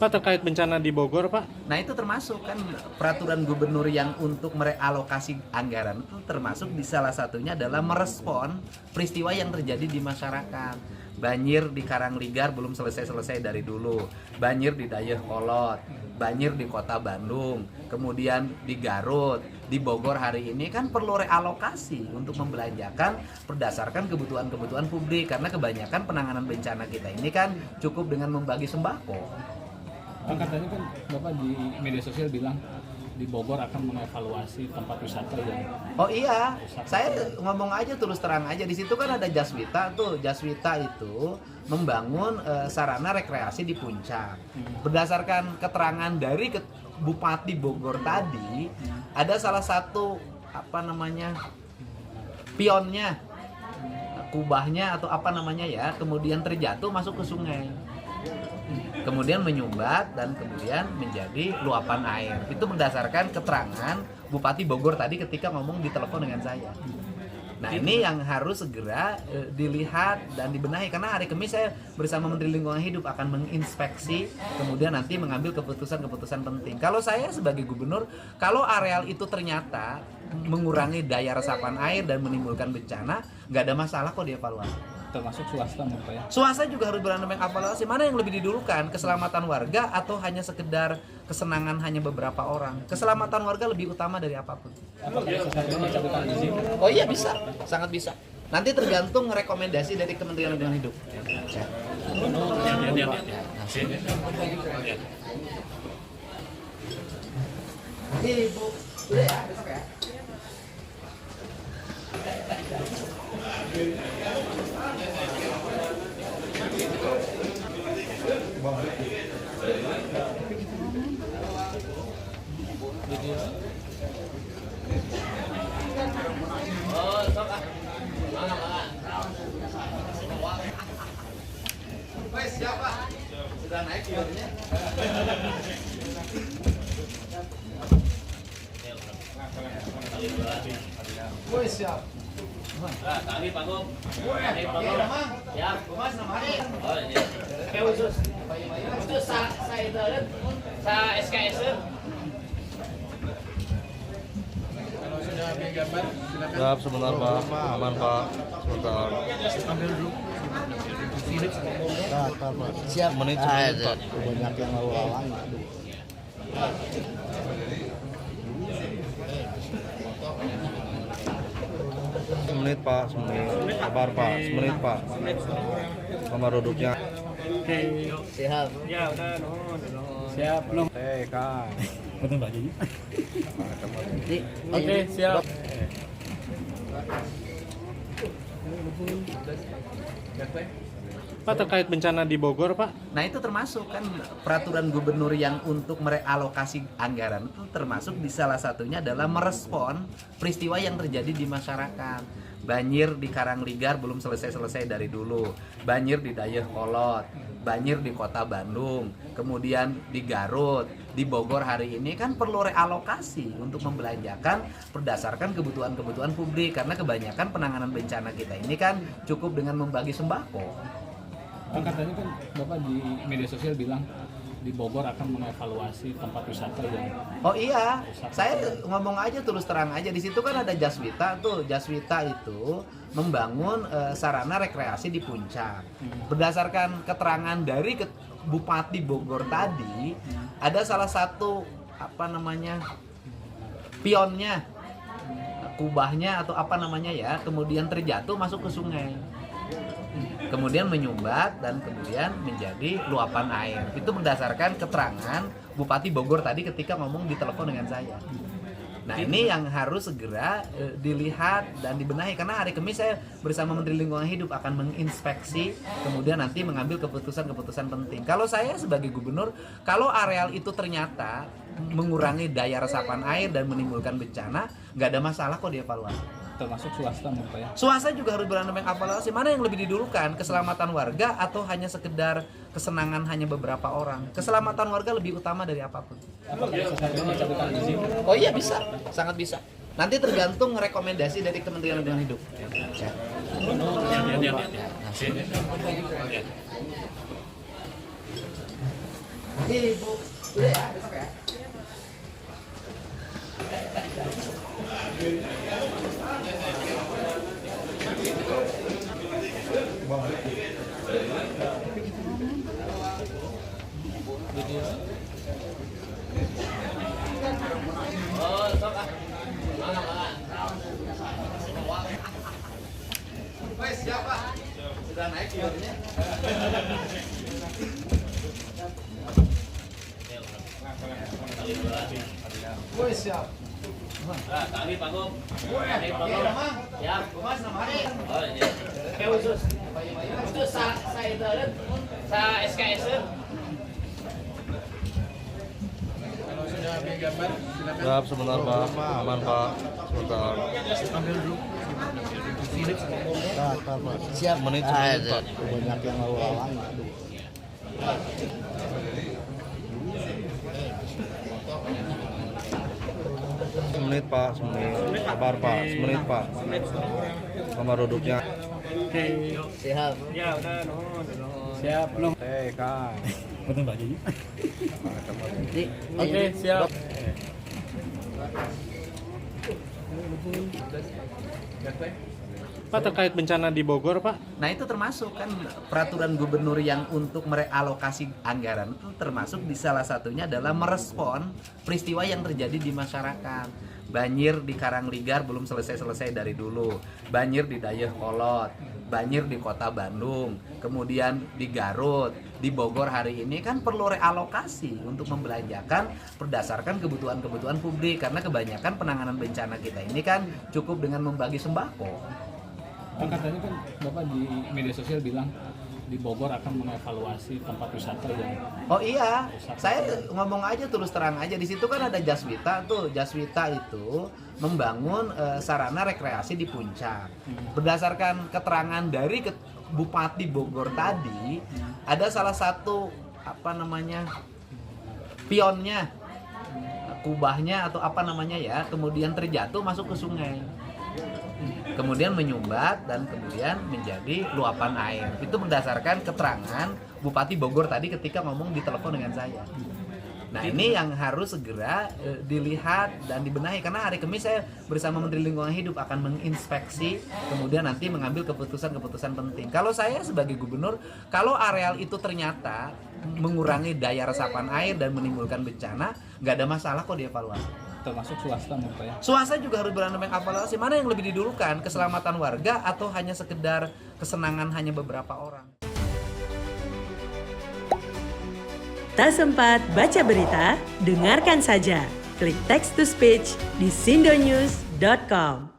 Pak, terkait bencana di Bogor, Pak? Nah, itu termasuk kan peraturan gubernur yang untuk merealokasi anggaran itu termasuk di salah satunya adalah merespon peristiwa yang terjadi di masyarakat. Banjir di Karangligar belum selesai dari dulu, banjir di Dayakolot, banjir di Kota Bandung, kemudian di Garut, di Bogor hari ini kan perlu realokasi untuk membelanjakan berdasarkan kebutuhan-kebutuhan publik, karena kebanyakan penanganan bencana kita ini kan cukup dengan membagi sembako. Kan katanya kan Bapak di media sosial bilang di Bogor akan mengevaluasi tempat wisata yang... Oh iya, saya ngomong aja terus terang aja, di situ kan ada Jaswita tuh. Jaswita itu membangun sarana rekreasi di puncak. Berdasarkan keterangan dari Bupati Bogor tadi, ada salah satu pionnya, kubahnya atau kemudian terjatuh masuk ke sungai. Kemudian menyumbat dan kemudian menjadi luapan air. Itu berdasarkan keterangan Bupati Bogor tadi ketika ngomong di telepon dengan saya. Nah, ini yang harus segera dilihat dan dibenahi, karena hari Kamis saya bersama Menteri Lingkungan Hidup akan menginspeksi, kemudian nanti mengambil keputusan-keputusan penting. Kalau saya sebagai gubernur, kalau areal itu ternyata mengurangi daya resapan air dan menimbulkan bencana, nggak ada masalah kok dievaluasi. Termasuk swasta menurut saya. Swasta juga harus berani mengevaluasi mana yang lebih didulukan, keselamatan warga atau hanya sekedar kesenangan hanya beberapa orang. Keselamatan warga lebih utama dari apapun. Oh iya, bisa, sangat bisa. Nanti tergantung rekomendasi dari Kementerian Lingkungan Hidup. Ibu, udah ya, besok ya. Siapa? Sudah naik videonya. Woi, siap. Nah, tadi Pak Gom. Ya, Mas namanya. oh iya. Oke, khusus. Khusus sa itu sa SKS. Kalau sudah ambil gambar, silakan. Siap, sebentar Pak. Aman Pak. Sebentar. Ambil dulu. Siap. Menit sebelum Pak. Banyak yang lalu lalang. Semenit Pak, semenit. Sabar Pak, semenit Pak. Nomor duduknya. Siap. Ya udah, siap belum? Kak. Betul Pak Jadi. Oke, siap. Pak, terkait bencana di Bogor, Pak? Nah, itu termasuk kan peraturan gubernur yang untuk merealokasi anggaran itu termasuk di salah satunya adalah merespon peristiwa yang terjadi di masyarakat. Banjir di Karangligar belum selesai dari dulu, banjir di Dayakolot, banjir di Kota Bandung, kemudian di Garut, di Bogor hari ini kan perlu realokasi untuk membelanjakan berdasarkan kebutuhan-kebutuhan publik, karena kebanyakan penanganan bencana kita ini kan cukup dengan membagi sembako. Kan katanya kan Bapak di media sosial bilang di Bogor akan mengevaluasi tempat wisata yang... Oh iya, saya ngomong aja terus terang aja, di situ kan ada Jaswita tuh. Jaswita itu membangun sarana rekreasi di puncak. Berdasarkan keterangan dari Bupati Bogor tadi, ada salah satu pionnya, kubahnya atau kemudian terjatuh masuk ke sungai. Kemudian menyumbat dan kemudian menjadi luapan air. Itu berdasarkan keterangan Bupati Bogor tadi ketika ngomong di telepon dengan saya. Nah, ini yang harus segera dilihat dan dibenahi, karena hari Kamis saya bersama Menteri Lingkungan Hidup akan menginspeksi, kemudian nanti mengambil keputusan-keputusan penting. Kalau saya sebagai gubernur, kalau areal itu ternyata mengurangi daya resapan air dan menimbulkan bencana, nggak ada masalah kok dievaluasi. Termasuk swasta menurut saya. Swasta juga harus berani mengevaluasi mana yang lebih didulukan, keselamatan warga atau hanya sekedar kesenangan hanya beberapa orang. Keselamatan warga lebih utama dari apapun. Oh iya, bisa, sangat bisa. Nanti tergantung rekomendasi dari Kementerian Lingkungan Hidup. Ibu, udah ya, besok ya. Oh, sok ah. Mana mana. Wes, siapa? Sudah naik viewernya. Wes, siap. Ah, kami panggung. Kami panggung. Ya, Mas, nama hari. oh iya. Oke, khusus. Khusus sa itu sa SKS. Kalau sudah ambil gambar, silakan. Siap, sebentar Pak. Aman Pak. Sebentar. Ambil dulu. Siap. Menit Pak. Banyak yang lalu-lalang. Semenit Pak, semenit. Sabar Pak, semenit Pak. Kamar duduknya. Siap. Siap belum? Kang. Betul Pak Jadi. Oke, siap. Pak, terkait bencana di Bogor Pak, Nah itu termasuk kan peraturan gubernur yang untuk merealokasi anggaran itu termasuk di salah satunya adalah merespon peristiwa yang terjadi di masyarakat. Banjir di Karangligar belum selesai-selesai dari dulu. Banjir di Dayakolot, banjir di Kota Bandung, kemudian di Garut, di Bogor hari ini kan perlu realokasi untuk membelanjakan berdasarkan kebutuhan-kebutuhan publik karena kebanyakan penanganan bencana kita ini kan cukup dengan membagi sembako. Kan katanya kan Bapak di media sosial bilang di Bogor akan mengevaluasi tempat wisata yang Oh iya, saya ngomong aja terus terang aja, di situ kan ada Jaswita tuh. Jaswita itu membangun sarana rekreasi di puncak. Berdasarkan keterangan dari Bupati Bogor tadi, ada salah satu pionnya, kubahnya atau apa namanya ya, kemudian terjatuh masuk ke sungai. Kemudian menyumbat dan kemudian menjadi luapan air. Itu berdasarkan keterangan Bupati Bogor tadi ketika ngomong di telepon dengan saya. Nah ini yang harus segera dilihat dan dibenahi karena hari Kamis saya bersama Menteri Lingkungan Hidup akan menginspeksi kemudian nanti mengambil keputusan-keputusan penting. Kalau saya sebagai gubernur, kalau areal itu ternyata mengurangi daya resapan air dan menimbulkan bencana, nggak ada masalah kok dievaluasi. termasuk swasta menurut saya. Swasta juga harus berani mengevaluasi mana yang lebih didulukan, keselamatan warga atau hanya sekedar kesenangan hanya beberapa orang. Tak sempat baca berita? Dengarkan saja. Klik text to speech di sindonews.com.